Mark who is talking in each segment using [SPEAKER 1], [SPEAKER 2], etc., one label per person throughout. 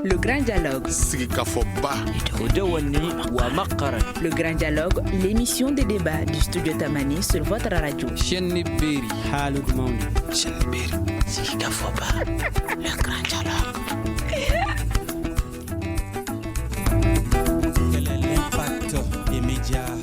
[SPEAKER 1] Le Grand Dialogue. Le Grand Dialogue, l'émission des débats du Studio Tamani sur votre radio.
[SPEAKER 2] Le Grand Dialogue.
[SPEAKER 3] Quel est l'impact des médias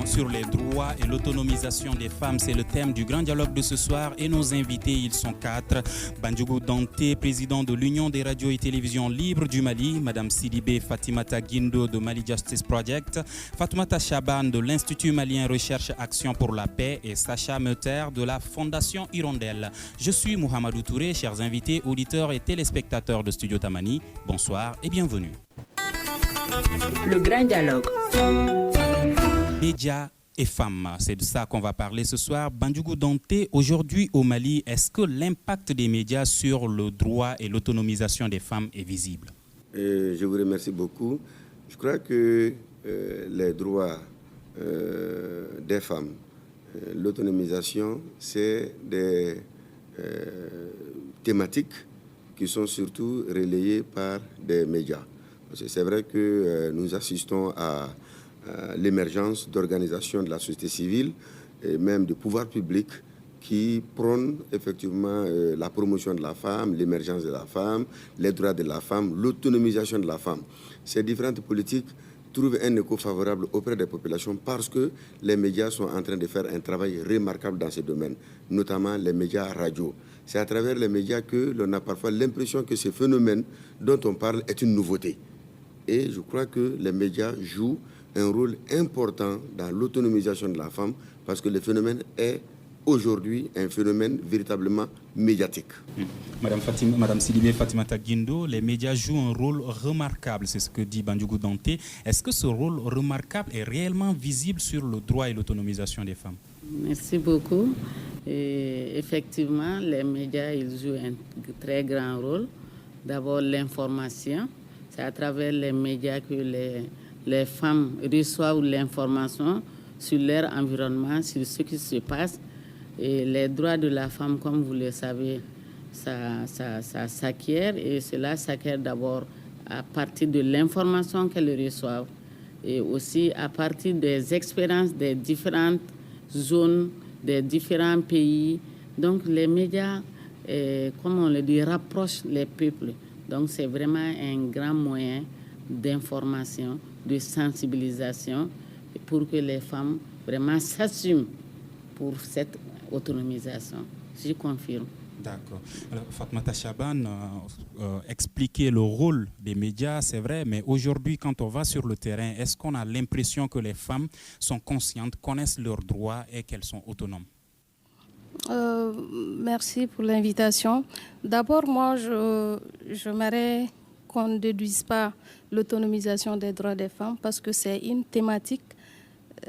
[SPEAKER 3] sur les droits et l'autonomisation des femmes? C'est le thème du Grand Dialogue de ce soir et nos invités, ils sont 4. Bandjougou Danté, président de l'Union des radios et télévisions libres du Mali, Madame Sidibé Fatimata Guindo de Mali Justice Project, Fatoumata Chaban de l'Institut malien Recherche Action pour la paix et Sacha Meuter de la Fondation Hirondelle. Je suis Mohamedou Touré, chers invités, auditeurs et téléspectateurs de Studio Tamani. Bonsoir et bienvenue.
[SPEAKER 1] Le Grand Dialogue.
[SPEAKER 3] Médias et femmes, c'est de ça qu'on va parler ce soir. Bandjougou Danté, aujourd'hui au Mali, est-ce que l'impact des médias sur le droit et l'autonomisation des femmes est visible?
[SPEAKER 4] Je vous remercie beaucoup. Je crois que les droits des femmes, l'autonomisation, c'est des thématiques qui sont surtout relayées par des médias. Parce que c'est vrai que nous assistons à l'émergence d'organisations de la société civile et même de pouvoirs publics qui prônent effectivement la promotion de la femme, l'émergence de la femme, les droits de la femme, l'autonomisation de la femme. Ces différentes politiques trouvent un écho favorable auprès des populations parce que les médias sont en train de faire un travail remarquable dans ce domaine, notamment les médias radio. C'est à travers les médias que l'on a parfois l'impression que ce phénomène dont on parle est une nouveauté. Et je crois que les médias jouent un rôle important dans l'autonomisation de la femme parce que le phénomène est aujourd'hui un phénomène véritablement médiatique.
[SPEAKER 3] Madame Sidibé Fatimata Guindo, les médias jouent un rôle remarquable, c'est ce que dit Bandjougou Danté. Est-ce que ce rôle remarquable est réellement visible sur le droit et l'autonomisation des femmes?
[SPEAKER 5] Merci beaucoup. Et effectivement, les médias ils jouent un très grand rôle. D'abord, l'information. C'est à travers les médias que les femmes reçoivent l'information sur leur environnement, sur ce qui se passe. Et les droits de la femme, comme vous le savez, ça s'acquiert. Et cela s'acquiert d'abord à partir de l'information qu'elles reçoivent et aussi à partir des expériences des différentes zones, des différents pays. Donc les médias, comme on le dit, rapprochent les peuples. Donc c'est vraiment un grand moyen d'information, de sensibilisation pour que les femmes vraiment s'assument pour cette autonomisation. Je confirme.
[SPEAKER 3] D'accord. Alors, Fatoumata Chaban, expliquer le rôle des médias, c'est vrai, mais aujourd'hui, quand on va sur le terrain, est-ce qu'on a l'impression que les femmes sont conscientes, connaissent leurs droits et qu'elles sont autonomes?
[SPEAKER 6] Merci pour l'invitation. D'abord, moi, j'aimerais qu'on ne déduise pas l'autonomisation des droits des femmes parce que c'est une thématique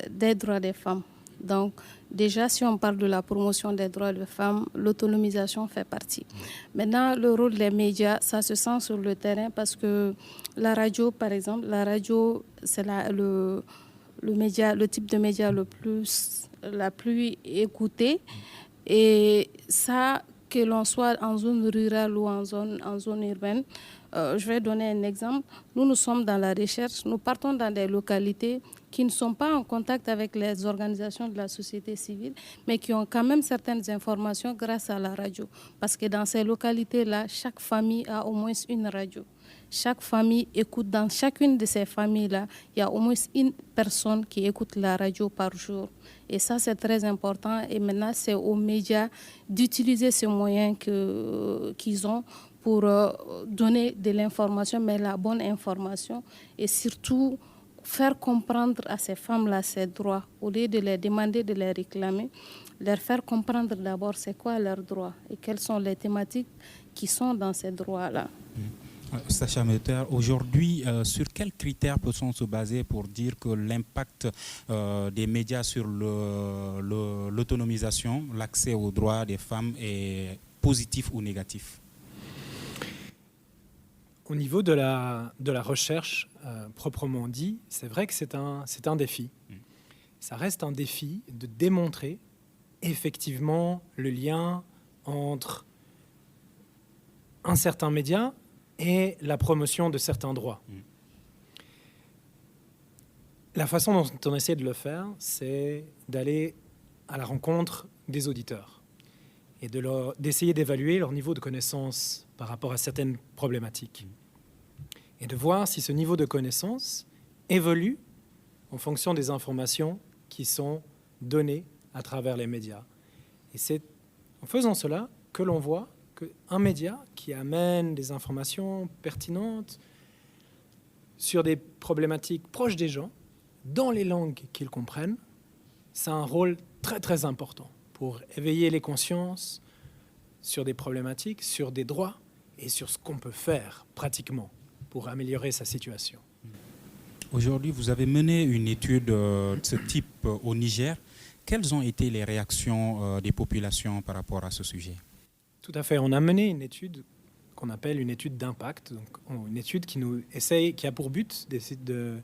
[SPEAKER 6] des droits des femmes. Donc, déjà, si on parle de la promotion des droits des femmes, l'autonomisation fait partie. Maintenant, le rôle des médias, ça se sent sur le terrain parce que la radio, par exemple, la radio, c'est le type de média la plus écoutée. Et ça, que l'on soit en zone rurale ou en zone urbaine, je vais donner un exemple. Nous sommes dans la recherche, nous partons dans des localités qui ne sont pas en contact avec les organisations de la société civile, mais qui ont quand même certaines informations grâce à la radio. Parce que dans ces localités-là, chaque famille a au moins une radio. Chaque famille écoute, dans chacune de ces familles-là, il y a au moins une personne qui écoute la radio par jour. Et ça, c'est très important. Et maintenant, c'est aux médias d'utiliser ces moyens qu'ils ont pour donner de l'information, mais la bonne information. Et surtout, faire comprendre à ces femmes-là ces droits. Au lieu de les demander, de les réclamer, leur faire comprendre d'abord c'est quoi leurs droits et quelles sont les thématiques qui sont dans ces droits-là.
[SPEAKER 3] Sacha Meuter, aujourd'hui, sur quels critères peut-on se baser pour dire que l'impact des médias sur l'autonomisation, l'accès aux droits des femmes est positif ou négatif?
[SPEAKER 7] Au niveau de la recherche proprement dit, c'est vrai que c'est un défi. Ça reste un défi de démontrer effectivement le lien entre un certain média et la promotion de certains droits. La façon dont on essaie de le faire, c'est d'aller à la rencontre des auditeurs et d'essayer d'évaluer leur niveau de connaissance par rapport à certaines problématiques et de voir si ce niveau de connaissance évolue en fonction des informations qui sont données à travers les médias. Et c'est en faisant cela que l'on voit qu'un média qui amène des informations pertinentes sur des problématiques proches des gens, dans les langues qu'ils comprennent, ça a un rôle très très important pour éveiller les consciences sur des problématiques, sur des droits et sur ce qu'on peut faire pratiquement pour améliorer sa situation.
[SPEAKER 3] Aujourd'hui, vous avez mené une étude de ce type au Niger. Quelles ont été les réactions des populations par rapport à ce sujet?
[SPEAKER 7] Tout à fait. On a mené une étude qu'on appelle une étude d'impact, donc une étude qui a pour but de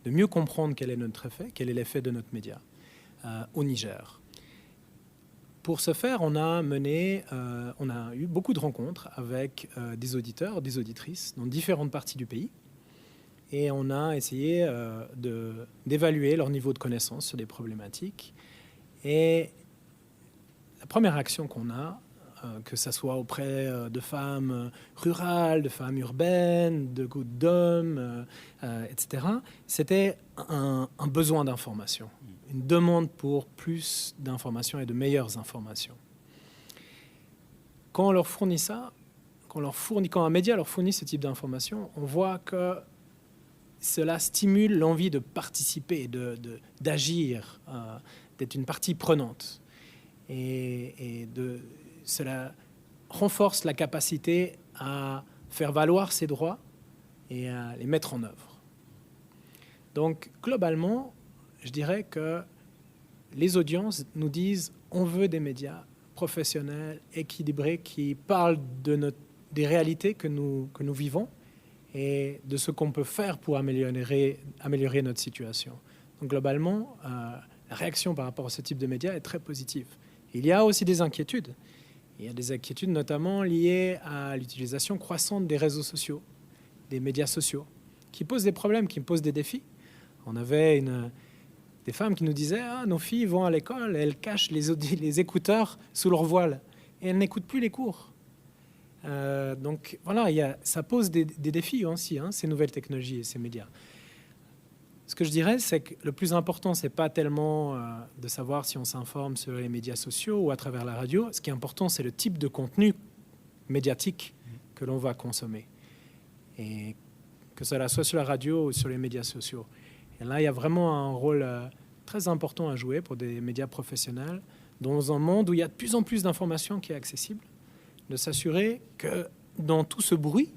[SPEAKER 7] mieux comprendre quel est notre effet, quel est l'effet de notre média au Niger. Pour ce faire, on a eu beaucoup de rencontres avec des auditeurs, des auditrices dans différentes parties du pays, et on a essayé d'évaluer leur niveau de connaissance sur des problématiques. Et la première action qu'on a, que ce soit auprès de femmes rurales, de femmes urbaines, d'hommes, etc., c'était un besoin d'information, une demande pour plus d'informations et de meilleures informations. Quand on leur fournit ça, quand un média leur fournit ce type d'informations, on voit que cela stimule l'envie de participer, d'agir, d'être une partie prenante. Cela renforce la capacité à faire valoir ses droits et à les mettre en œuvre. Donc, globalement, je dirais que les audiences nous disent on veut des médias professionnels, équilibrés, qui parlent des réalités que nous vivons et de ce qu'on peut faire pour améliorer notre situation. Donc, globalement, la réaction par rapport à ce type de médias est très positive. Il y a aussi des inquiétudes. Il y a des inquiétudes notamment liées à l'utilisation croissante des réseaux sociaux, des médias sociaux, qui posent des problèmes, qui posent des défis. On avait des femmes qui nous disaient « nos filles vont à l'école, elles cachent les écouteurs sous leur voile et elles n'écoutent plus les cours ». Donc voilà, ça pose des défis aussi, ces nouvelles technologies et ces médias. Ce que je dirais, c'est que le plus important, ce n'est pas tellement de savoir si on s'informe sur les médias sociaux ou à travers la radio. Ce qui est important, c'est le type de contenu médiatique que l'on va consommer. Et que cela soit sur la radio ou sur les médias sociaux. Et là, il y a vraiment un rôle très important à jouer pour des médias professionnels dans un monde où il y a de plus en plus d'informations qui est accessible, de s'assurer que dans tout ce bruit,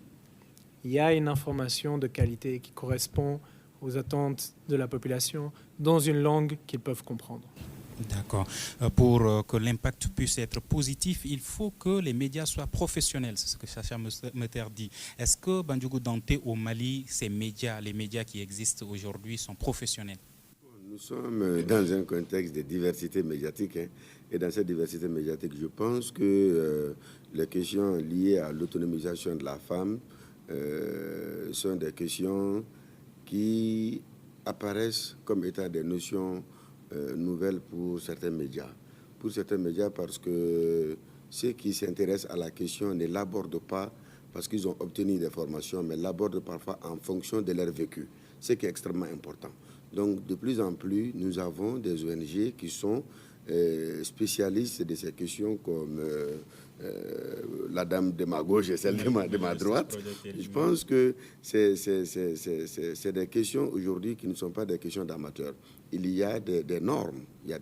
[SPEAKER 7] il y a une information de qualité qui correspond aux attentes de la population dans une langue qu'ils peuvent comprendre.
[SPEAKER 3] D'accord. Pour que l'impact puisse être positif, il faut que les médias soient professionnels. C'est ce que Chacha Meter dit. Est-ce que Bandjougou Danté au Mali, les médias qui existent aujourd'hui sont professionnels?
[SPEAKER 4] Nous sommes dans un contexte de diversité médiatique. Et dans cette diversité médiatique, je pense que les questions liées à l'autonomisation de la femme sont des questions qui apparaissent comme étant des notions nouvelles pour certains médias. Pour certains médias parce que ceux qui s'intéressent à la question ne l'abordent pas parce qu'ils ont obtenu des formations, mais l'abordent parfois en fonction de leur vécu, ce qui est extrêmement important. Donc de plus en plus, nous avons des ONG qui sont spécialistes de ces questions comme la dame de ma gauche et celle de ma droite. Je pense que c'est des questions aujourd'hui qui ne sont pas des questions d'amateurs. Il y a des normes, il y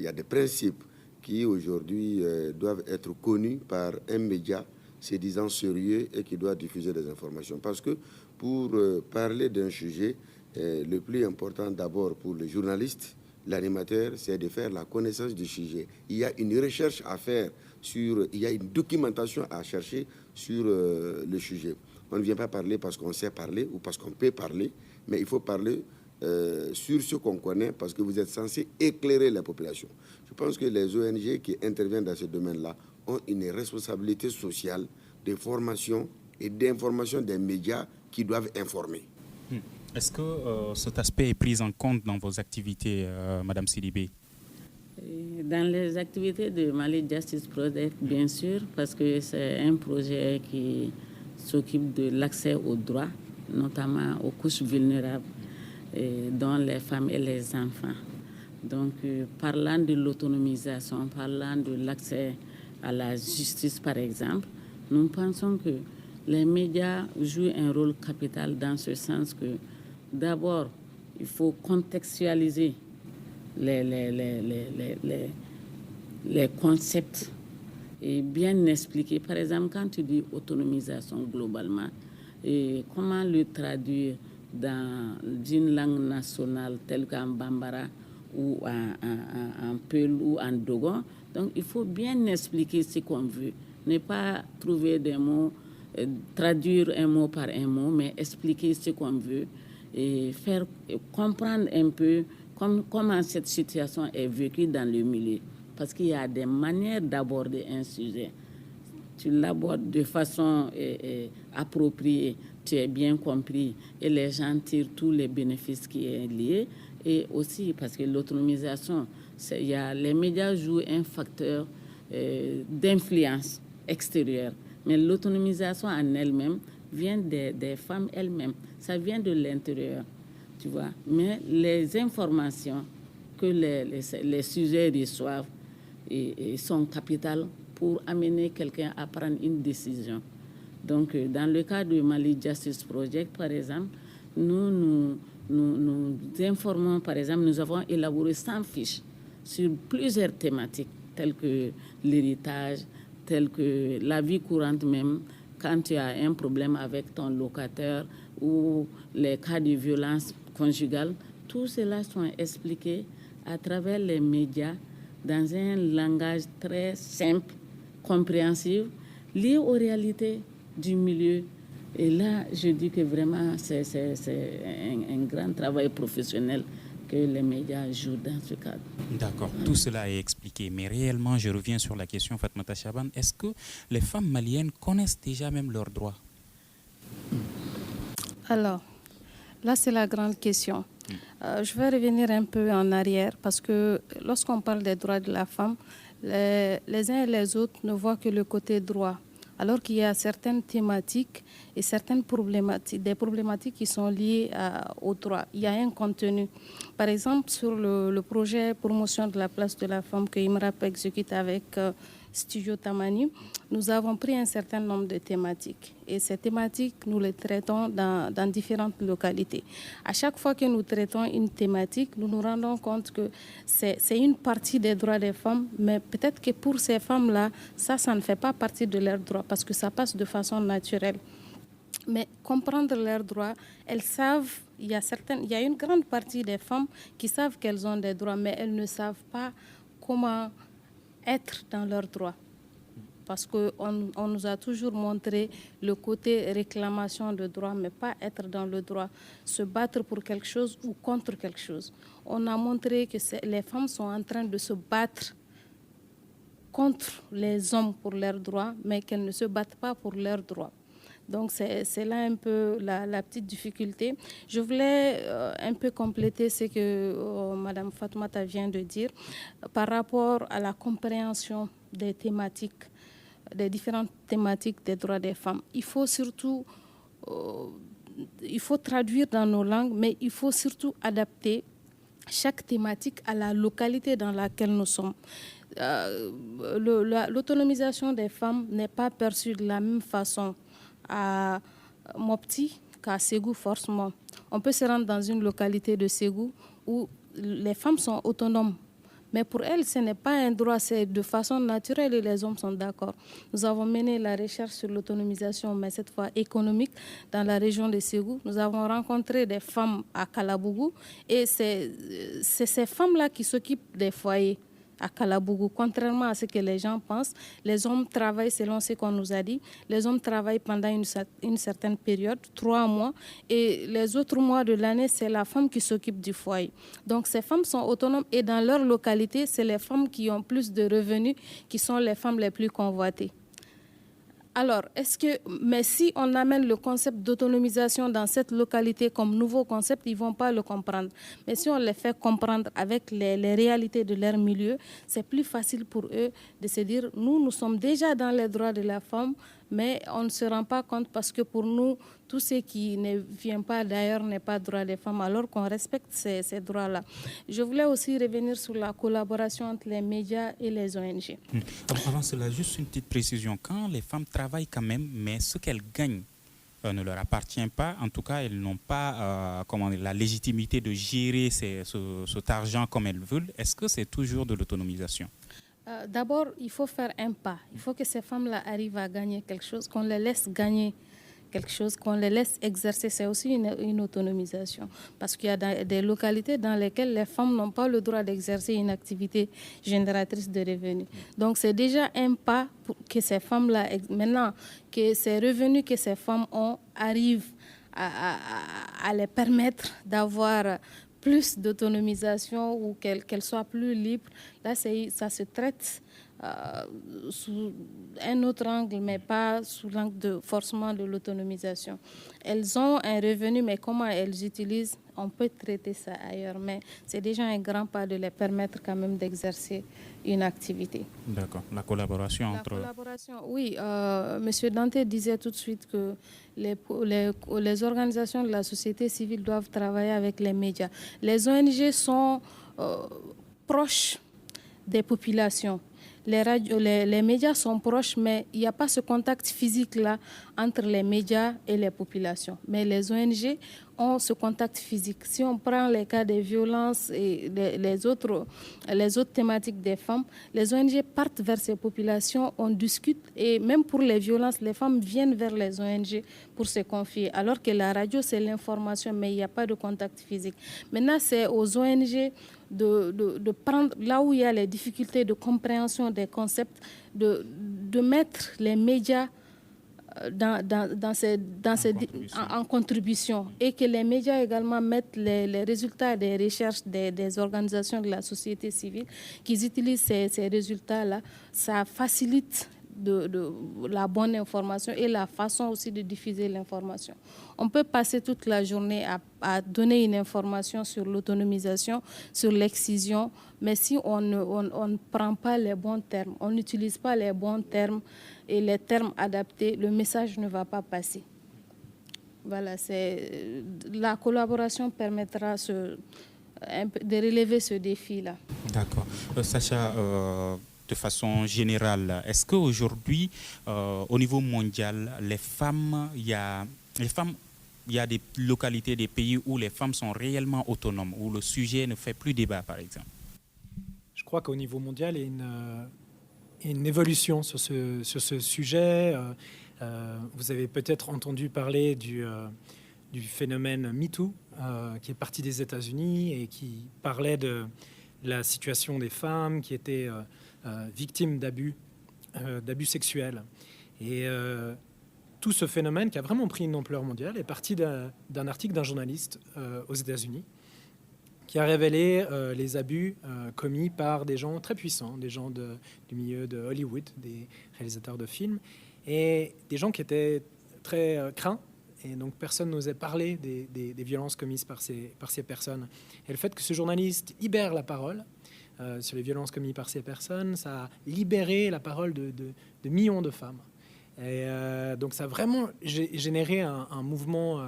[SPEAKER 4] a des principes qui aujourd'hui doivent être connus par un média se disant sérieux et qui doit diffuser des informations. Parce que pour parler d'un sujet, le plus important d'abord pour le journaliste, l'animateur, c'est de faire la connaissance du sujet. Il y a une recherche à faire il y a une documentation à chercher sur le sujet. On ne vient pas parler parce qu'on sait parler ou parce qu'on peut parler, mais il faut parler sur ce qu'on connaît parce que vous êtes censé éclairer la population. Je pense que les ONG qui interviennent dans ce domaine-là ont une responsabilité sociale de formation et d'information des médias qui doivent informer.
[SPEAKER 3] Est-ce que cet aspect est pris en compte dans vos activités, Madame Sidibé?
[SPEAKER 5] Dans les activités de Mali Justice Project, bien sûr, parce que c'est un projet qui s'occupe de l'accès aux droits, notamment aux couches vulnérables, dont les femmes et les enfants. Donc, parlant de l'autonomisation, parlant de l'accès à la justice, par exemple, nous pensons que les médias jouent un rôle capital dans ce sens que, d'abord, il faut contextualiser les concepts et bien expliquer. Par exemple, quand tu dis autonomisation globalement, et comment le traduire dans une langue nationale telle qu'en Bambara ou en Peul ou en Dogon. Donc, il faut bien expliquer ce qu'on veut. Ne pas trouver des mots, traduire un mot par un mot, mais expliquer ce qu'on veut et faire comprendre un peu comment cette situation est vécue dans le milieu. Parce qu'il y a des manières d'aborder un sujet. Tu l'abordes de façon appropriée, tu es bien compris et les gens tirent tous les bénéfices qui sont liés. Et aussi parce que l'autonomisation, les médias jouent un facteur d'influence extérieure. Mais l'autonomisation en elle-même vient des femmes elles-mêmes. Ça vient de l'intérieur, tu vois. Mais les informations que les sujets reçoivent sont capitales pour amener quelqu'un à prendre une décision. Donc, dans le cas du Mali Justice Project, par exemple, nous informons, par exemple, nous avons élaboré 100 fiches sur plusieurs thématiques, telles que l'héritage, telles que la vie courante même, quand tu as un problème avec ton locataire ou les cas de violence conjugale. Tout cela sont expliqués à travers les médias dans un langage très simple, compréhensible, lié aux réalités du milieu. Et là, je dis que vraiment, c'est un grand travail professionnel que les médias jouent dans ce cadre.
[SPEAKER 3] D'accord, tout cela est expliqué. Mais réellement, je reviens sur la question, Fatmata Chaban. Est-ce que les femmes maliennes connaissent déjà même leurs droits?
[SPEAKER 6] Alors, là, c'est la grande question. Je vais revenir un peu en arrière parce que lorsqu'on parle des droits de la femme, les uns et les autres ne voient que le côté droit. Alors qu'il y a certaines thématiques et certaines problématiques, des problématiques qui sont liées au droit. Il y a un contenu. Par exemple, sur le projet promotion de la place de la femme que IMRAP exécute avec Studio Tamani, nous avons pris un certain nombre de thématiques. Et ces thématiques, nous les traitons dans différentes localités. À chaque fois que nous traitons une thématique, nous nous rendons compte que c'est une partie des droits des femmes, mais peut-être que pour ces femmes-là, ça ne fait pas partie de leurs droits parce que ça passe de façon naturelle. Mais comprendre leurs droits, elles savent, il y a une grande partie des femmes qui savent qu'elles ont des droits, mais elles ne savent pas comment être dans leurs droits. Parce qu'on nous a toujours montré le côté réclamation de droits, mais pas être dans le droit, se battre pour quelque chose ou contre quelque chose. On a montré que les femmes sont en train de se battre contre les hommes pour leurs droits, mais qu'elles ne se battent pas pour leurs droits. Donc c'est là un peu la petite difficulté. Je voulais un peu compléter ce que Madame Fatoumata vient de dire par rapport à la compréhension des thématiques, des différentes thématiques des droits des femmes. Il faut surtout, il faut traduire dans nos langues, mais il faut surtout adapter chaque thématique à la localité dans laquelle nous sommes. L'autonomisation des femmes n'est pas perçue de la même façon à Mopti qu'à Ségou forcément. On peut se rendre dans une localité de Ségou où les femmes sont autonomes. Mais pour elles, ce n'est pas un droit, c'est de façon naturelle et les hommes sont d'accord. Nous avons mené la recherche sur l'autonomisation, mais cette fois économique, dans la région de Ségou. Nous avons rencontré des femmes à Kalabougou et c'est ces femmes-là qui s'occupent des foyers à Kalabougou. Contrairement à ce que les gens pensent, les hommes travaillent selon ce qu'on nous a dit. Les hommes travaillent pendant une certaine période, 3 mois, et les autres mois de l'année, c'est la femme qui s'occupe du foyer. Donc ces femmes sont autonomes et dans leur localité, c'est les femmes qui ont plus de revenus qui sont les femmes les plus convoitées. Alors, mais si on amène le concept d'autonomisation dans cette localité comme nouveau concept, ils ne vont pas le comprendre. Mais si on les fait comprendre avec les réalités de leur milieu, c'est plus facile pour eux de se dire, nous sommes déjà dans les droits de la femme, mais on ne se rend pas compte parce que pour nous, tout ce qui ne vient pas d'ailleurs n'est pas droit des femmes, alors qu'on respecte ces droits-là. Je voulais aussi revenir sur la collaboration entre les médias et les ONG.
[SPEAKER 3] Avant cela, juste une petite précision. Quand les femmes travaillent quand même, mais ce qu'elles gagnent ne leur appartient pas, en tout cas, elles n'ont pas la légitimité de gérer cet argent comme elles veulent, est-ce que c'est toujours de l'autonomisation?
[SPEAKER 6] D'abord, il faut faire un pas. Il faut que ces femmes-là arrivent à gagner quelque chose, qu'on les laisse gagner quelque chose, qu'on les laisse exercer. C'est aussi une autonomisation. Parce qu'il y a des localités dans lesquelles les femmes n'ont pas le droit d'exercer une activité génératrice de revenus. Donc, c'est déjà un pas pour que ces femmes-là, maintenant, que ces revenus que ces femmes ont, arrivent à les permettre d'avoir plus d'autonomisation ou qu'elles soient plus libres. Là, ça se traite sous un autre angle, mais pas sous l'angle de forcément de l'autonomisation. Elles ont un revenu, mais comment elles utilisent, on peut traiter ça ailleurs. Mais c'est déjà un grand pas de les permettre quand même d'exercer une activité.
[SPEAKER 3] D'accord. La collaboration entre...
[SPEAKER 6] La collaboration, oui. Monsieur Dante disait tout de suite que les organisations de la société civile doivent travailler avec les médias. Les ONG sont proches des populations. Les médias sont proches, mais il n'y a pas ce contact physique-là entre les médias et les populations. Mais les ONG ont ce contact physique. Si on prend les cas des violences et les autres thématiques des femmes, les ONG partent vers ces populations, on discute, et même pour les violences, les femmes viennent vers les ONG pour se confier. Alors que la radio, c'est l'information, mais il n'y a pas de contact physique. Maintenant, c'est aux ONG de prendre, là où il y a les difficultés de compréhension des concepts, de mettre les médias en contribution, et que les médias également mettent les résultats des recherches des organisations de la société civile, qu'ils utilisent ces résultats-là. Ça facilite la bonne information et la façon aussi de diffuser l'information. On peut passer toute la journée à donner une information sur l'autonomisation, sur l'excision, mais si on ne prend pas les bons termes, on n'utilise pas les bons termes et les termes adaptés, le message ne va pas passer. Voilà, la collaboration permettra de relever ce défi-là.
[SPEAKER 3] D'accord. Sacha, de façon générale, est-ce qu'aujourd'hui, au niveau mondial, il y a des localités, des pays où les femmes sont réellement autonomes, où le sujet ne fait plus débat, par exemple?
[SPEAKER 7] Je crois qu'au niveau mondial, il y a une évolution sur ce sujet. Vous avez peut-être entendu parler du phénomène MeToo, qui est parti des États-Unis et qui parlait de la situation des femmes qui étaient victimes d'abus sexuels. Et tout ce phénomène, qui a vraiment pris une ampleur mondiale, est parti d'un article d'un journaliste aux États-Unis qui a révélé les abus commis par des gens très puissants, des gens du milieu de Hollywood, des réalisateurs de films, et des gens qui étaient très craints. Et donc personne n'osait parler des violences commises par ces personnes. Et le fait que ce journaliste libère la parole sur les violences commises par ces personnes, ça a libéré la parole de millions de femmes. Et donc ça a vraiment généré un mouvement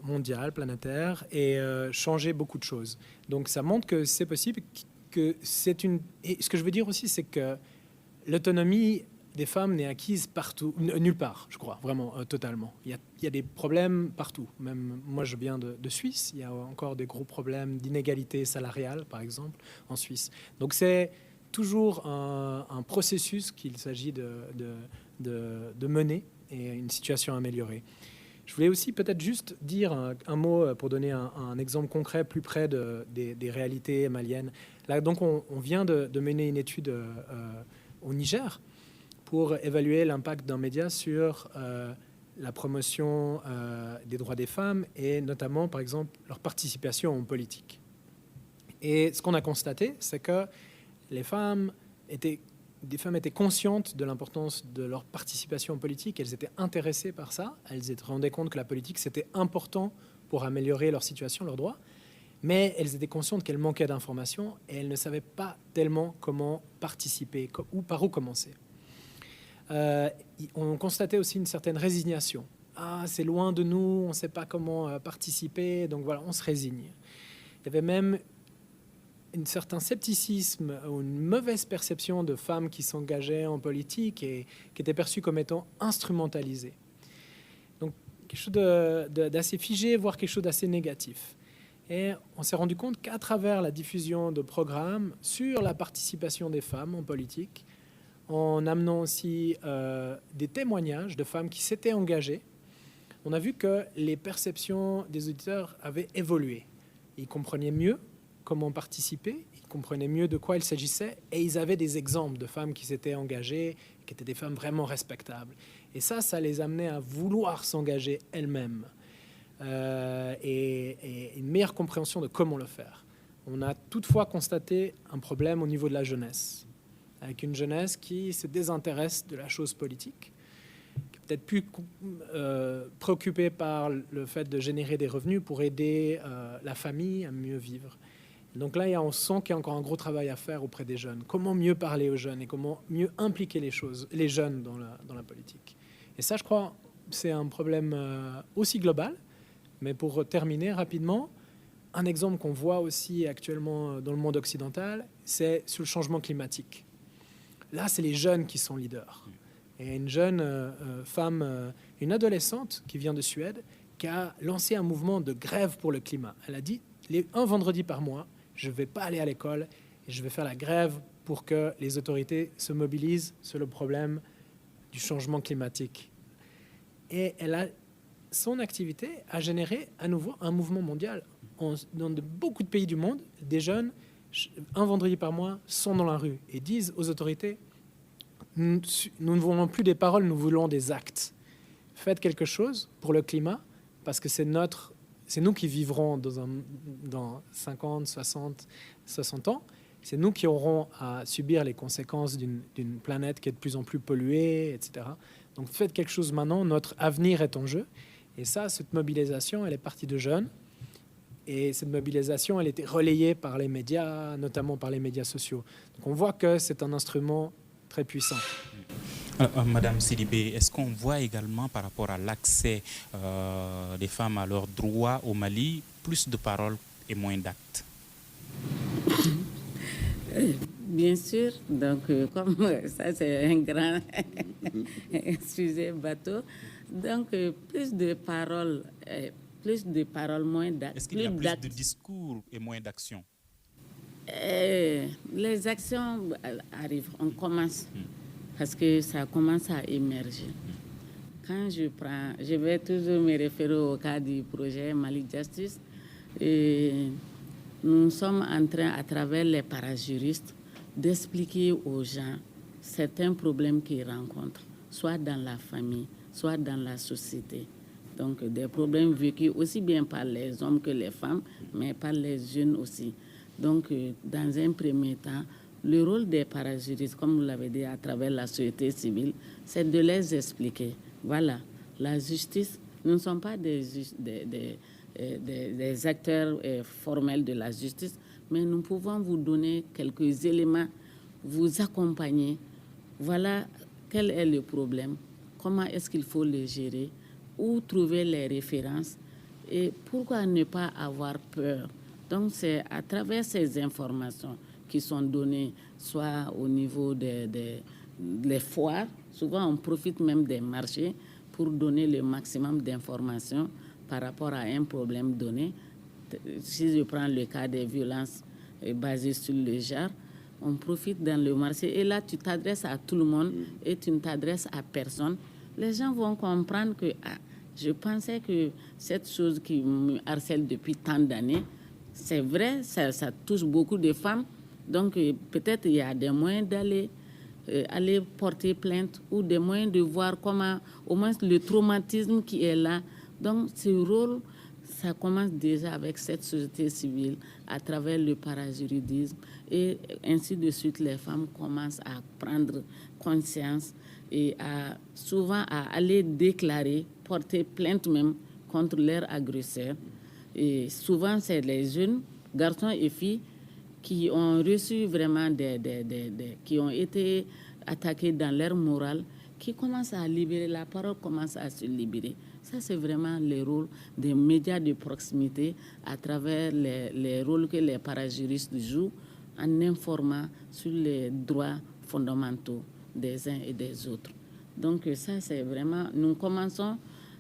[SPEAKER 7] mondial, planétaire, et changé beaucoup de choses. Donc ça montre que c'est possible, et ce que je veux dire aussi, c'est que l'autonomie des femmes n'est acquise partout, nulle part, je crois, vraiment, totalement. Il y a des problèmes partout. Même moi, je viens de Suisse. Il y a encore des gros problèmes d'inégalité salariale, par exemple, en Suisse. Donc c'est toujours un processus qu'il s'agit de mener et une situation améliorée. Je voulais aussi peut-être juste dire un mot pour donner un exemple concret plus près des réalités maliennes. Là, donc, on vient de mener une étude au Niger pour évaluer l'impact d'un média sur la promotion des droits des femmes et notamment, par exemple, leur participation en politique. Et ce qu'on a constaté, c'est que les femmes étaient des femmes étaient conscientes de l'importance de leur participation en politique, elles étaient intéressées par ça, elles se rendaient compte que la politique, c'était important pour améliorer leur situation, leurs droits, mais elles étaient conscientes qu'elles manquaient d'informations et elles ne savaient pas tellement comment participer ou par où commencer. On constatait aussi une certaine résignation. Ah, c'est loin de nous, on ne sait pas comment participer, donc voilà, on se résigne. Il y avait même un certain scepticisme ou une mauvaise perception de femmes qui s'engageaient en politique et qui étaient perçues comme étant instrumentalisées. Donc quelque chose d'assez figé, voire quelque chose d'assez négatif. Et on s'est rendu compte qu'à travers la diffusion de programmes sur la participation des femmes en politique, en amenant aussi des témoignages de femmes qui s'étaient engagées, on a vu que les perceptions des auditeurs avaient évolué. Ils comprenaient mieux comment participer, ils comprenaient mieux de quoi il s'agissait et ils avaient des exemples de femmes qui s'étaient engagées, qui étaient des femmes vraiment respectables. Et ça les amenait à vouloir s'engager elles-mêmes et une meilleure compréhension de comment le faire. On a toutefois constaté un problème au niveau de la jeunesse, avec une jeunesse qui se désintéresse de la chose politique, qui est peut-être plus préoccupée par le fait de générer des revenus pour aider la famille à mieux vivre. Donc là, on sent qu'il y a encore un gros travail à faire auprès des jeunes. Comment mieux parler aux jeunes et comment mieux impliquer les jeunes dans la politique. Et ça, je crois, c'est un problème aussi global. Mais pour terminer rapidement, un exemple qu'on voit aussi actuellement dans le monde occidental, c'est sur le changement climatique. Là, c'est les jeunes qui sont leaders. Et une jeune femme, une adolescente qui vient de Suède, qui a lancé un mouvement de grève pour le climat. Elle a dit, un vendredi par mois, je ne vais pas aller à l'école et je vais faire la grève pour que les autorités se mobilisent sur le problème du changement climatique. Et son activité a généré à nouveau un mouvement mondial. Dans beaucoup de pays du monde, des jeunes, un vendredi par mois, sont dans la rue et disent aux autorités, nous ne voulons plus des paroles, nous voulons des actes. Faites quelque chose pour le climat, parce que c'est nous qui vivrons dans 50, 60 ans. C'est nous qui aurons à subir les conséquences d'une planète qui est de plus en plus polluée, etc. Donc faites quelque chose maintenant, notre avenir est en jeu. Et ça, cette mobilisation, elle est partie de jeunes. Et cette mobilisation, elle était relayée par les médias, notamment par les médias sociaux. Donc on voit que c'est un instrument très puissant.
[SPEAKER 3] Alors, Madame Sidibé, est-ce qu'on voit également par rapport à l'accès des femmes à leurs droits au Mali, plus de paroles et moins d'actes?
[SPEAKER 5] Bien sûr, donc comme ça c'est un grand sujet bateau, donc plus de paroles, moins d'actes.
[SPEAKER 3] Est-ce qu'il y a plus de discours et moins d'actions?
[SPEAKER 5] Les actions arrivent, on commence, parce que ça commence à émerger. Quand je vais toujours me référer au cas du projet Mali Justice, et nous sommes en train, à travers les parajuristes, d'expliquer aux gens certains problèmes qu'ils rencontrent, soit dans la famille, soit dans la société. Donc des problèmes vécus aussi bien par les hommes que les femmes, mais par les jeunes aussi. Donc dans un premier temps, le rôle des parajuristes, comme vous l'avez dit, à travers la société civile, c'est de les expliquer. Voilà, la justice, nous ne sommes pas des acteurs formels de la justice, mais nous pouvons vous donner quelques éléments, vous accompagner. Voilà quel est le problème, comment est-ce qu'il faut le gérer, où trouver les références et pourquoi ne pas avoir peur. Donc c'est à travers ces informations qui sont données, soit au niveau des foires, souvent on profite même des marchés pour donner le maximum d'informations par rapport à un problème donné. Si je prends le cas des violences basées sur le genre, on profite dans le marché et là tu t'adresses à tout le monde et tu ne t'adresses à personne. Les gens vont comprendre que je pensais que cette chose qui me harcèle depuis tant d'années, c'est vrai, ça touche beaucoup de femmes. Donc peut-être il y a des moyens d'aller porter plainte ou des moyens de voir comment, au moins le traumatisme qui est là. Donc ce rôle Ça commence déjà avec cette société civile à travers le parajuridisme et ainsi de suite. Les femmes commencent à prendre conscience et souvent à aller déclarer, porter plainte même contre leurs agresseurs. Et souvent, c'est les jeunes garçons et filles qui ont reçu vraiment qui ont été attaqués dans leur morale, qui commencent à libérer, la parole commence à se libérer. Ça, c'est vraiment le rôle des médias de proximité à travers les rôles que les parajuristes jouent en informant sur les droits fondamentaux des uns et des autres. Donc ça, c'est vraiment... Nous commençons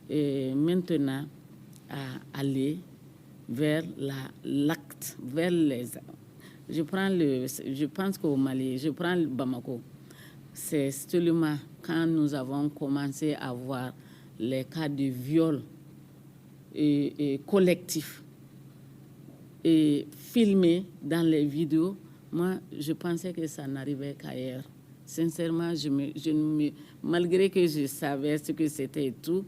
[SPEAKER 5] maintenant à aller vers l'acte, vers les... Je pense qu'au Mali, je prends le Bamako. C'est seulement quand nous avons commencé à voir les cas de viol et collectifs et filmés dans les vidéos, moi, je pensais que ça n'arrivait qu'ailleurs. Sincèrement, malgré que je savais ce que c'était et tout,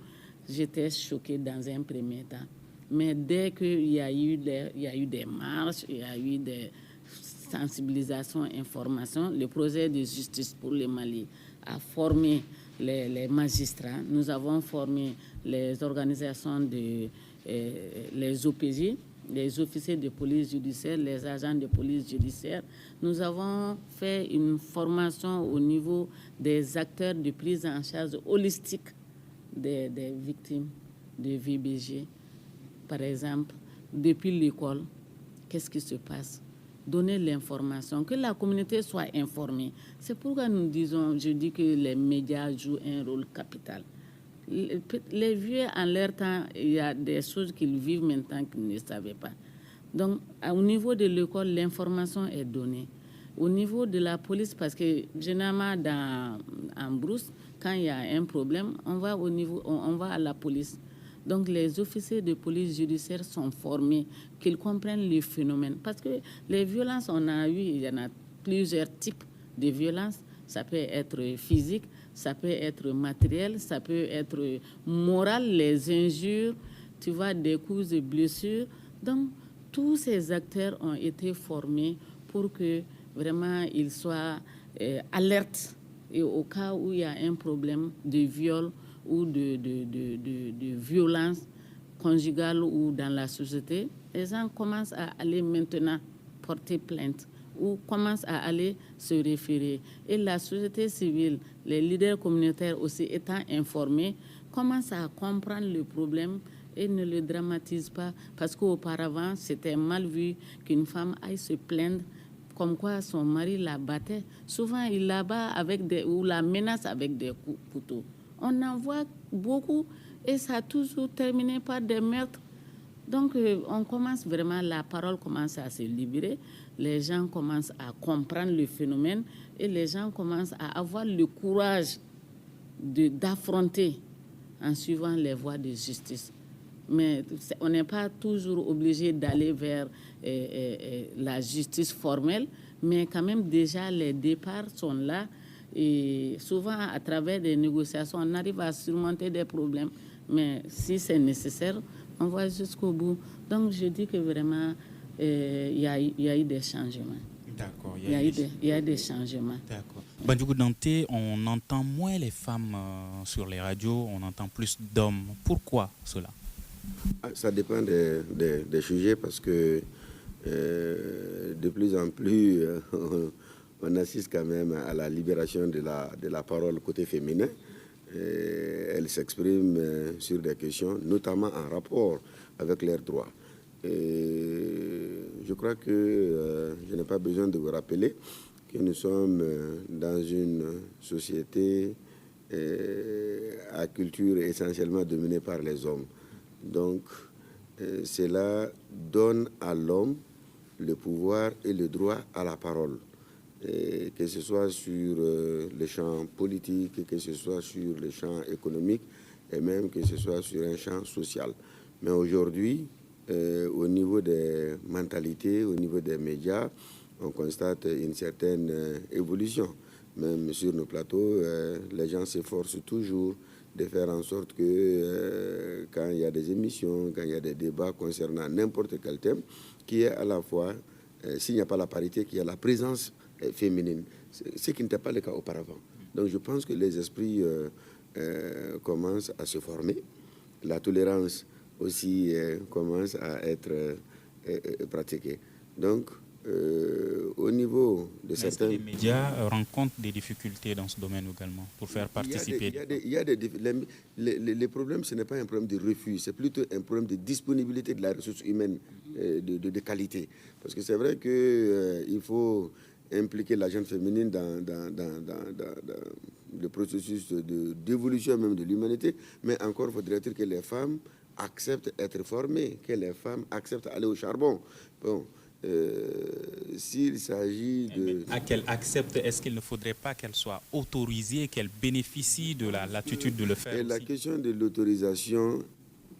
[SPEAKER 5] j'étais choquée dans un premier temps. Mais dès qu'il y a eu des marches, il y a eu des sensibilisations, informations, le projet de justice pour le Mali a formé les magistrats. Nous avons formé les organisations les OPJ, les officiers de police judiciaire, les agents de police judiciaire. Nous avons fait une formation au niveau des acteurs de prise en charge holistique des victimes de VBG. Par exemple, depuis l'école, qu'est-ce qui se passe? Donner l'information, que la communauté soit informée. C'est pourquoi je dis que les médias jouent un rôle capital. Les vieux, en leur temps, il y a des choses qu'ils vivent maintenant qu'ils ne savaient pas. Donc, au niveau de l'école, l'information est donnée. Au niveau de la police, parce que généralement, en brousse, quand il y a un problème, on va à la police. Donc, les officiers de police judiciaire sont formés, qu'ils comprennent le phénomène. Parce que les violences, on a eu, il y en a plusieurs types de violences. Ça peut être physique, ça peut être matériel, ça peut être moral, les injures, tu vois, des coups et blessures. Donc, tous ces acteurs ont été formés pour que vraiment ils soient alertes. Et au cas où il y a un problème de viol ou de violence conjugale ou dans la société, les gens commencent à aller maintenant porter plainte ou commencent à aller se référer. Et la société civile, les leaders communautaires aussi étant informés, commencent à comprendre le problème et ne le dramatisent pas. Parce qu'auparavant, c'était mal vu qu'une femme aille se plaindre comme quoi son mari la battait. Souvent, il la bat ou la menace avec des couteaux. On en voit beaucoup et ça a toujours terminé par des meurtres. Donc, on commence vraiment, la parole commence à se libérer, les gens commencent à comprendre le phénomène et les gens commencent à avoir le courage d'affronter en suivant les voies de justice. Mais on n'est pas toujours obligé d'aller vers la justice formelle, mais quand même déjà les départs sont là. Et souvent, à travers des négociations, on arrive à surmonter des problèmes. Mais si c'est nécessaire, on va jusqu'au bout. Donc, je dis que vraiment, il y a eu des changements.
[SPEAKER 3] D'accord.
[SPEAKER 5] Il y a eu des changements.
[SPEAKER 3] D'accord. Bandjougou Danté, on entend moins les femmes sur les radios, on entend plus d'hommes. Pourquoi cela?
[SPEAKER 4] Ça dépend des sujets parce que de plus en plus, on assiste quand même à la libération de la parole côté féminin. Elle s'exprime sur des questions, notamment en rapport avec leurs droits. Je crois que je n'ai pas besoin de vous rappeler que nous sommes dans une société à culture essentiellement dominée par les hommes. Donc, cela donne à l'homme le pouvoir et le droit à la parole. Et que ce soit sur le champ politique, que ce soit sur le champ économique et même que ce soit sur un champ social. Mais aujourd'hui, au niveau des mentalités, au niveau des médias, on constate une certaine évolution. Même sur nos plateaux, les gens s'efforcent toujours de faire en sorte que quand il y a des émissions, quand il y a des débats concernant n'importe quel thème, qu'il y ait à la fois, s'il n'y a pas la parité, qu'il y ait la présence féminine, ce qui n'était pas le cas auparavant. Donc je pense que les esprits commencent à se former, la tolérance aussi commence à être pratiquée. Donc, au niveau de certains...
[SPEAKER 3] Les médias rencontrent des difficultés dans ce domaine également pour faire participer.
[SPEAKER 4] Les problèmes, ce n'est pas un problème de refus, c'est plutôt un problème de disponibilité de la ressource humaine de qualité. Parce que c'est vrai qu'il faut impliquer la gente féminine dans le processus d'évolution même de l'humanité, mais encore faudrait-il que les femmes acceptent d'être formées, que les femmes acceptent d'aller au charbon. Bon. S'il s'agit de...
[SPEAKER 3] Qu'elle accepte, est-ce qu'il ne faudrait pas qu'elle soit autorisée, qu'elle bénéficie de la latitude de le faire?
[SPEAKER 4] Et la question de l'autorisation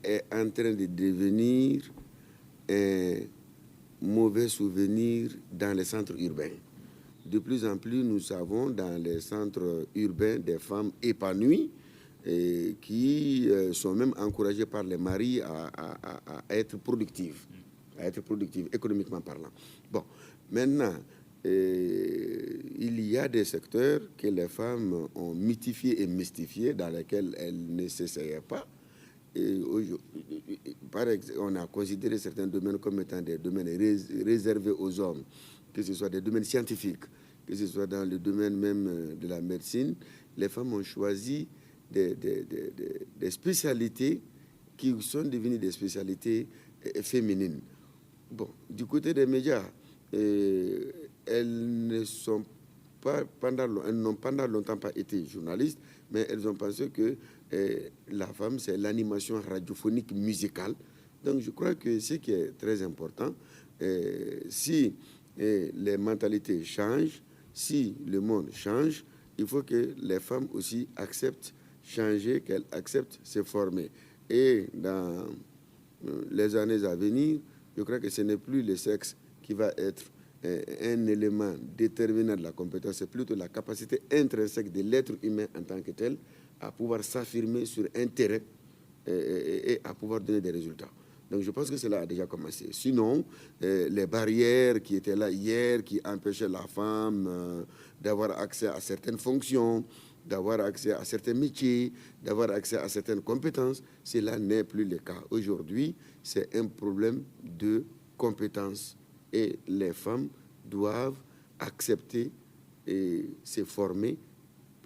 [SPEAKER 4] est en train de devenir un mauvais souvenir dans les centres urbains. De plus en plus, nous savons dans les centres urbains des femmes épanouies qui sont même encouragées par les maris à être productives. Économiquement parlant. Bon, maintenant, il y a des secteurs que les femmes ont mythifiés et mystifiés, dans lesquels elles ne s'essayaient pas. Par exemple, on a considéré certains domaines comme étant des domaines réservés aux hommes, que ce soit des domaines scientifiques, que ce soit dans le domaine même de la médecine. Les femmes ont choisi des spécialités qui sont devenues des spécialités féminines. Bon, du côté des médias, elles n'ont pendant longtemps pas été journalistes, mais elles ont pensé que la femme, c'est l'animation radiophonique musicale. Donc je crois que ce qui est très important, si les mentalités changent, si le monde change, il faut que les femmes aussi acceptent changer, qu'elles acceptent se former. Et dans les années à venir, je crois que ce n'est plus le sexe qui va être un élément déterminant de la compétence, c'est plutôt la capacité intrinsèque de l'être humain en tant que tel à pouvoir s'affirmer sur un terrain et à pouvoir donner des résultats. Donc je pense que cela a déjà commencé. Sinon, les barrières qui étaient là hier, qui empêchaient la femme d'avoir accès à certaines fonctions, d'avoir accès à certains métiers, d'avoir accès à certaines compétences, cela n'est plus le cas. Aujourd'hui, c'est un problème de compétences et les femmes doivent accepter et se former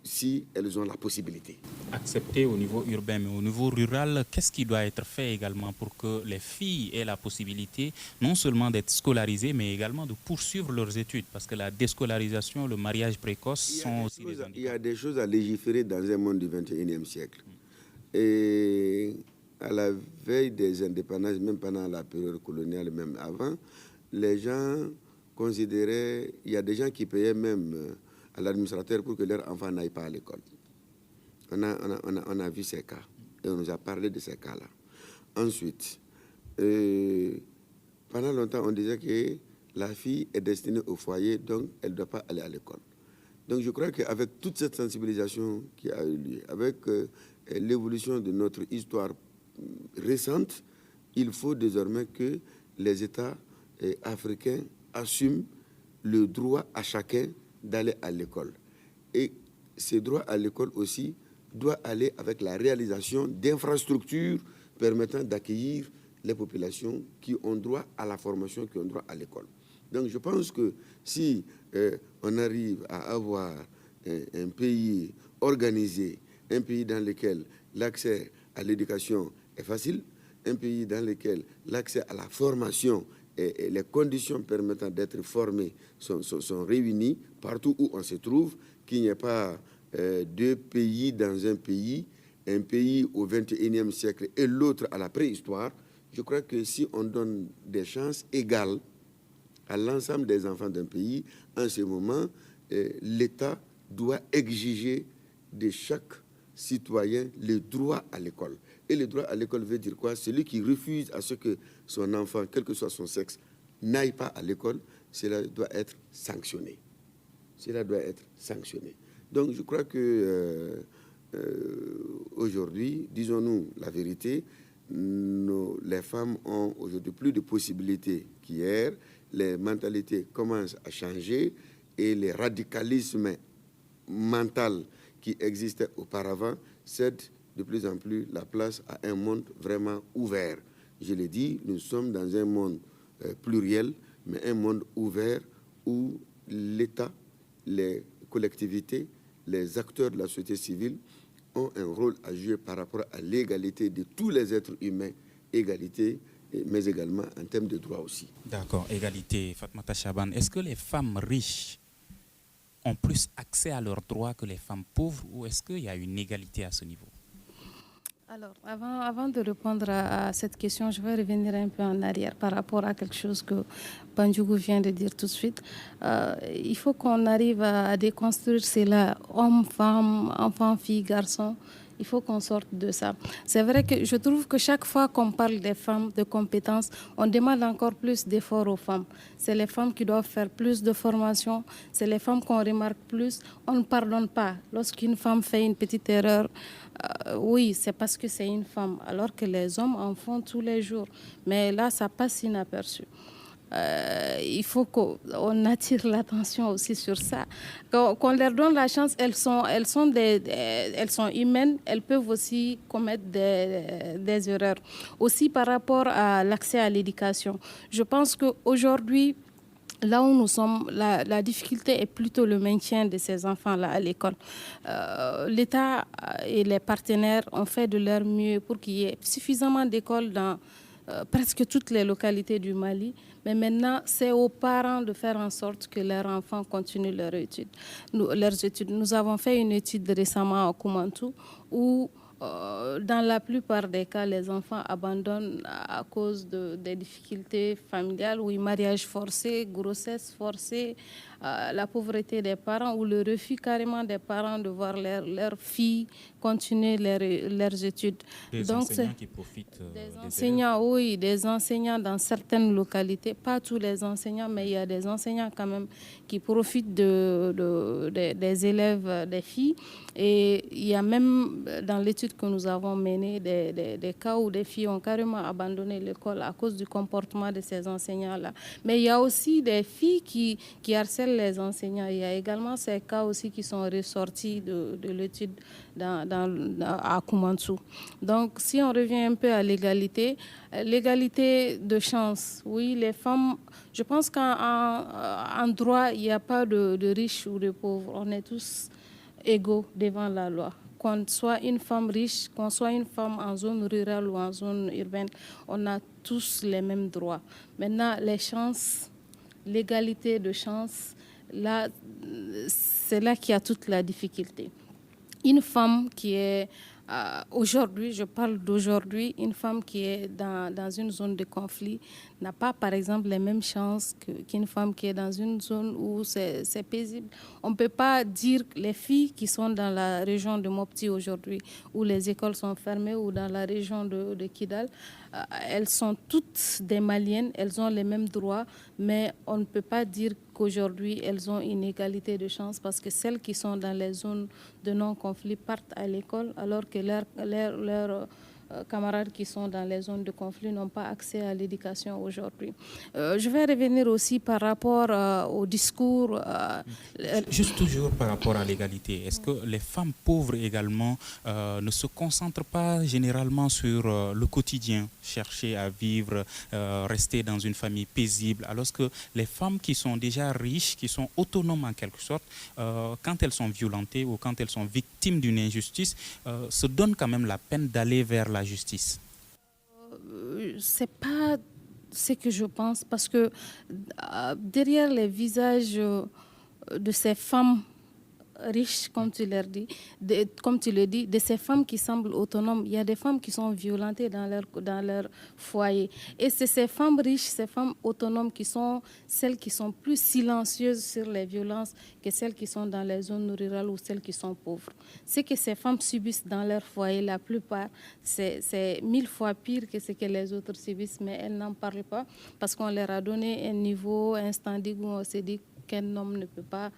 [SPEAKER 4] si elles ont la possibilité.
[SPEAKER 3] Accepter au niveau urbain, mais au niveau rural, qu'est-ce qui doit être fait également pour que les filles aient la possibilité non seulement d'être scolarisées, mais également de poursuivre leurs études? Parce que la déscolarisation, le mariage précoce sont aussi des handicaps.
[SPEAKER 4] Il y a des choses à légiférer dans un monde du XXIe siècle. Et à la veille des indépendances, même pendant la période coloniale, même avant, les gens considéraient, il y a des gens qui payaient même à l'administrateur pour que leurs enfants n'aillent pas à l'école. On a vu ces cas et on nous a parlé de ces cas-là. Ensuite, pendant longtemps, on disait que la fille est destinée au foyer, donc elle ne doit pas aller à l'école. Donc je crois qu'avec toute cette sensibilisation qui a eu lieu, avec l'évolution de notre histoire récente, il faut désormais que les États africains assument le droit à chacun d'aller à l'école. Et ce droit à l'école aussi doit aller avec la réalisation d'infrastructures permettant d'accueillir les populations qui ont droit à la formation, qui ont droit à l'école. Donc je pense que si on arrive à avoir un pays organisé, un pays dans lequel l'accès à l'éducation est facile, un pays dans lequel l'accès à la formation et les conditions permettant d'être formés sont réunies partout où on se trouve, qu'il n'y ait pas deux pays dans un pays au XXIe siècle et l'autre à la préhistoire. Je crois que si on donne des chances égales à l'ensemble des enfants d'un pays, en ce moment, l'État doit exiger de chaque citoyen le droit à l'école. Et le droit à l'école veut dire quoi? Celui qui refuse à ce que son enfant, quel que soit son sexe, n'aille pas à l'école, cela doit être sanctionné. Cela doit être sanctionné. Donc je crois que aujourd'hui, disons-nous la vérité, les femmes ont aujourd'hui plus de possibilités qu'hier. Les mentalités commencent à changer et les radicalismes mentaux qui existaient auparavant cèdent de plus en plus la place à un monde vraiment ouvert. Je l'ai dit, nous sommes dans un monde pluriel, mais un monde ouvert où l'État, les collectivités, les acteurs de la société civile ont un rôle à jouer par rapport à l'égalité de tous les êtres humains, égalité, mais également en termes de droits aussi.
[SPEAKER 3] D'accord, égalité. Fatmata Chaban, est-ce que les femmes riches ont plus accès à leurs droits que les femmes pauvres ou est-ce qu'il y a une égalité à ce niveau?
[SPEAKER 6] Alors, avant de répondre à cette question, je vais revenir un peu en arrière par rapport à quelque chose que Bandjougou vient de dire tout de suite. Il faut qu'on arrive à déconstruire cela, hommes, femmes, enfants, filles, garçons. Il faut qu'on sorte de ça. C'est vrai que je trouve que chaque fois qu'on parle des femmes, de compétences, on demande encore plus d'efforts aux femmes. C'est les femmes qui doivent faire plus de formation, c'est les femmes qu'on remarque plus. On ne pardonne pas. Lorsqu'une femme fait une petite erreur, oui, c'est parce que c'est une femme, alors que les hommes en font tous les jours. Mais là, ça passe inaperçu. Il faut qu'on attire l'attention aussi sur ça. Qu'on leur donne la chance, elles sont humaines, elles peuvent aussi commettre des erreurs. Aussi par rapport à l'accès à l'éducation. Je pense qu'aujourd'hui, là où nous sommes, la difficulté est plutôt le maintien de ces enfants-là à l'école. L'État et les partenaires ont fait de leur mieux pour qu'il y ait suffisamment d'écoles dans presque toutes les localités du Mali. Mais maintenant, c'est aux parents de faire en sorte que leurs enfants continuent leurs études. Nous avons fait une étude récemment à Koumantou où dans la plupart des cas, les enfants abandonnent à cause des difficultés familiales, oui, mariage forcé, grossesse forcée, la pauvreté des parents ou le refus carrément des parents de voir leurs filles continuer leurs études.
[SPEAKER 3] Des enseignants qui profitent
[SPEAKER 6] des enseignants, oui, des enseignants dans certaines localités, pas tous les enseignants, mais il y a des enseignants quand même qui profitent des élèves, des filles. Et il y a même dans l'étude que nous avons menée des cas où des filles ont carrément abandonné l'école à cause du comportement de ces enseignants-là. Mais il y a aussi des filles qui harcèlent les enseignants. Il y a également ces cas aussi qui sont ressortis de l'étude à Koumantou. Donc, si on revient un peu à l'égalité de chance, oui, les femmes, je pense qu'en droit, il n'y a pas de riches ou de pauvres. On est tous égaux devant la loi. Qu'on soit une femme riche, qu'on soit une femme en zone rurale ou en zone urbaine, on a tous les mêmes droits. Maintenant, les chances, l'égalité de chance, là, c'est là qu'il y a toute la difficulté. Une femme qui est aujourd'hui, je parle d'aujourd'hui, une femme qui est dans une zone de conflit n'a pas, par exemple, les mêmes chances qu'une femme qui est dans une zone où c'est paisible. On ne peut pas dire que les filles qui sont dans la région de Mopti aujourd'hui, où les écoles sont fermées, ou dans la région de Kidal, elles sont toutes des Maliennes, elles ont les mêmes droits, mais on ne peut pas dire qu'aujourd'hui, elles ont une égalité de chance parce que celles qui sont dans les zones de non-conflit partent à l'école alors que leurs camarades qui sont dans les zones de conflit n'ont pas accès à l'éducation aujourd'hui. Je vais revenir aussi par rapport au discours.
[SPEAKER 3] Juste toujours par rapport à l'égalité, est-ce que les femmes pauvres également ne se concentrent pas généralement sur le quotidien, chercher à vivre, rester dans une famille paisible, alors que les femmes qui sont déjà riches, qui sont autonomes en quelque sorte, quand elles sont violentées ou quand elles sont victimes d'une injustice, se donnent quand même la peine d'aller vers la justice?
[SPEAKER 6] C'est pas ce que je pense parce que derrière les visages de ces femmes riches, comme tu le dis, de ces femmes qui semblent autonomes. Il y a des femmes qui sont violentées dans leur foyer. Et c'est ces femmes riches, ces femmes autonomes qui sont celles qui sont plus silencieuses sur les violences que celles qui sont dans les zones rurales ou celles qui sont pauvres. Ce que ces femmes subissent dans leur foyer, la plupart, c'est 1000 fois pire que ce que les autres subissent, mais elles n'en parlent pas parce qu'on leur a donné un niveau, un standing où on s'est dit qu'un homme ne peut pas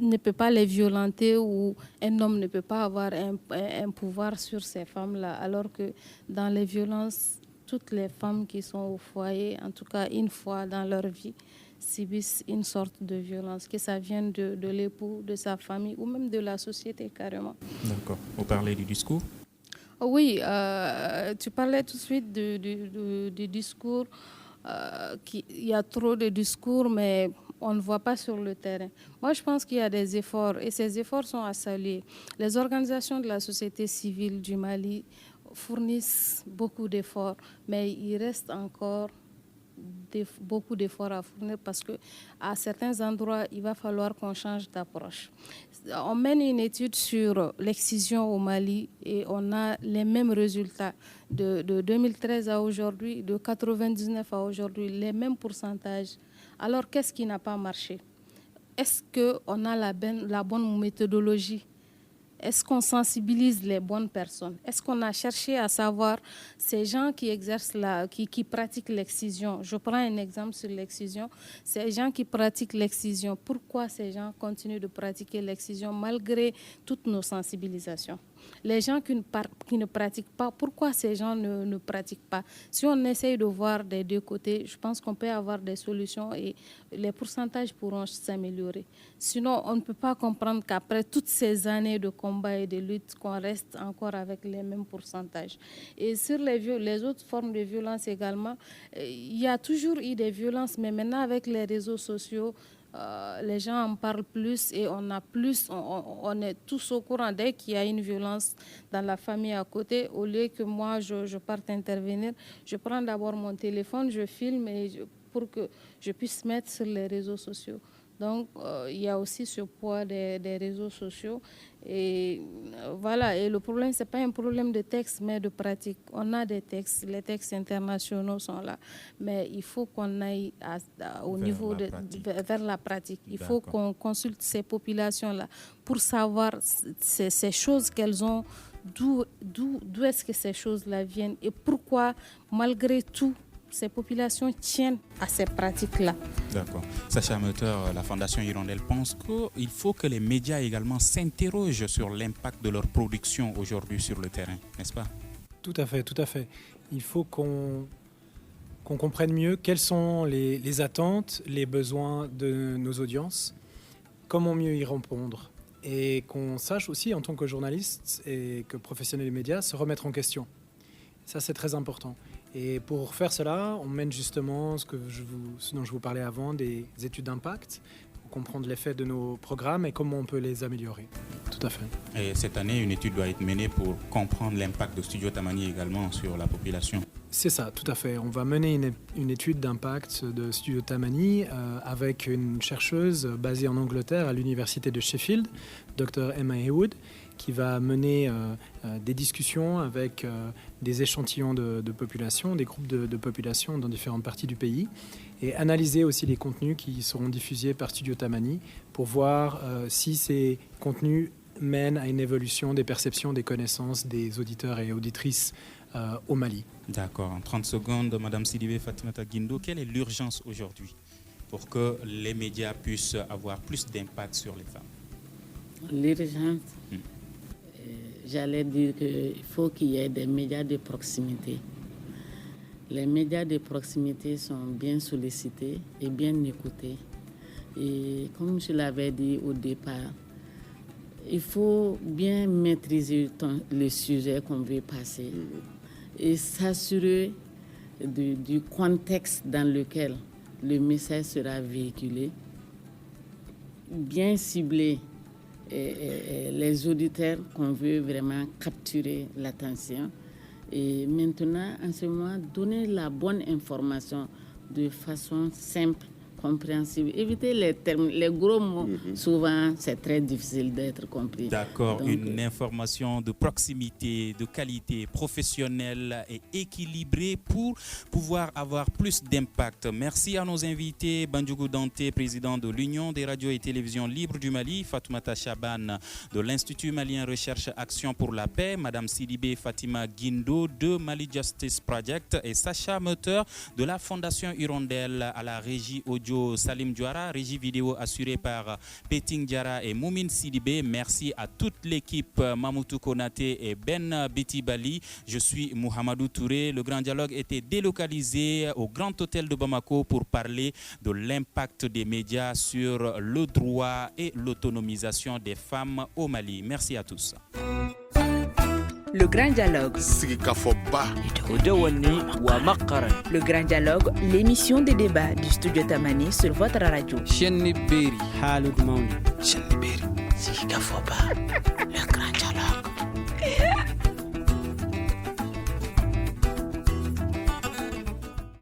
[SPEAKER 6] ne peut pas les violenter, ou un homme ne peut pas avoir un pouvoir sur ces femmes-là, alors que dans les violences, toutes les femmes qui sont au foyer, en tout cas une fois dans leur vie, subissent une sorte de violence, que ça vienne de l'époux, de sa famille ou même de la société carrément.
[SPEAKER 3] D'accord. Vous parlez du discours?
[SPEAKER 6] Oui, tu parlais tout de suite du discours. Il y a trop de discours, mais on ne voit pas sur le terrain. Moi, je pense qu'il y a des efforts, et ces efforts sont à saluer. Les organisations de la société civile du Mali fournissent beaucoup d'efforts, mais il reste encore beaucoup d'efforts à fournir, parce qu'à certains endroits, il va falloir qu'on change d'approche. On mène une étude sur l'excision au Mali et on a les mêmes résultats de 2013 à aujourd'hui, de 99 à aujourd'hui, les mêmes pourcentages. Alors, qu'est-ce qui n'a pas marché? Est-ce qu'on a la bonne méthodologie? Est-ce qu'on sensibilise les bonnes personnes? Est-ce qu'on a cherché à savoir ces gens qui exercent qui pratiquent l'excision? Je prends un exemple sur l'excision. Ces gens qui pratiquent l'excision, pourquoi ces gens continuent de pratiquer l'excision malgré toutes nos sensibilisations? Les gens qui ne pratiquent pas, pourquoi ces gens ne pratiquent pas? Si on essaye de voir des deux côtés, je pense qu'on peut avoir des solutions et les pourcentages pourront s'améliorer. Sinon, on ne peut pas comprendre qu'après toutes ces années de combat et de lutte, qu'on reste encore avec les mêmes pourcentages. Et sur les autres formes de violence également, il y a toujours eu des violences, mais maintenant avec les réseaux sociaux, les gens en parlent plus et on est tous au courant. Dès qu'il y a une violence dans la famille à côté, au lieu que moi je parte intervenir, je prends d'abord mon téléphone, je filme pour que je puisse mettre sur les réseaux sociaux. Donc, il y a aussi ce poids des réseaux sociaux. Et voilà, et le problème, ce n'est pas un problème de texte, mais de pratique. On a des textes, les textes internationaux sont là, mais il faut qu'on aille vers la pratique. Il faut qu'on consulte ces populations-là pour savoir ces choses qu'elles ont, d'où est-ce que ces choses-là viennent et pourquoi, malgré tout, ces populations tiennent à ces pratiques-là.
[SPEAKER 3] D'accord. Sacha Meuter, la Fondation Hirondelle pense qu'il faut que les médias également s'interrogent sur l'impact de leur production aujourd'hui sur le terrain, n'est-ce pas?
[SPEAKER 7] Tout à fait, tout à fait. Il faut qu'on comprenne mieux quelles sont les attentes, les besoins de nos audiences, comment mieux y répondre, et qu'on sache aussi, en tant que journaliste et que professionnel des médias, se remettre en question. Ça, c'est très important. Et pour faire cela, on mène justement ce dont je vous parlais avant, des études d'impact, pour comprendre l'effet de nos programmes et comment on peut les améliorer. Tout à fait.
[SPEAKER 3] Et cette année, une étude doit être menée pour comprendre l'impact de Studio Tamani également sur la population.
[SPEAKER 7] C'est ça, tout à fait. On va mener une étude d'impact de Studio Tamani avec une chercheuse basée en Angleterre à l'université de Sheffield, Dr. Emma Haywood, qui va mener des discussions avec des échantillons de population, des groupes de population dans différentes parties du pays, et analyser aussi les contenus qui seront diffusés par Studio Tamani pour voir si ces contenus mènent à une évolution des perceptions, des connaissances des auditeurs et auditrices au Mali.
[SPEAKER 3] D'accord. En 30 secondes, Madame Sidibé Fatimata Guindo, quelle est l'urgence aujourd'hui pour que les médias puissent avoir plus d'impact sur les femmes?
[SPEAKER 5] L'urgence, j'allais dire qu'il faut qu'il y ait des médias de proximité. Les médias de proximité sont bien sollicités et bien écoutés. Et comme je l'avais dit au départ, il faut bien maîtriser le sujet qu'on veut passer et s'assurer du contexte dans lequel le message sera véhiculé, bien cibler les auditeurs qu'on veut vraiment capturer l'attention. Et maintenant, en ce moment, donner la bonne information de façon simple, compréhensible. Éviter les termes, les gros mots. Souvent, c'est très difficile d'être compris.
[SPEAKER 3] D'accord. Donc, une information de proximité, de qualité, professionnelle et équilibrée pour pouvoir avoir plus d'impact. Merci à nos invités. Bandjougou Danté, président de l'Union des radios et télévisions libres du Mali, Fatoumata Chaban de l'Institut malien Recherche Action pour la paix, Madame Sidibé Fatima Guindo de Mali Justice Project et Sacha Meuter de la Fondation Hirondelle à la régie audio radio Salim Diouara, régie vidéo assurée par Peting Diara et Moumine Sidibé. Merci à toute l'équipe Mamoutou Konaté et Ben Betibali. Je suis Mohamedou Touré. Le Grand Dialogue était délocalisé au Grand Hôtel de Bamako pour parler de l'impact des médias sur le droit et l'autonomisation des femmes au Mali. Merci à tous.
[SPEAKER 1] Le Grand Dialogue. Le Grand Dialogue, l'émission des débats du studio Tamani sur votre radio. Le Grand Dialogue.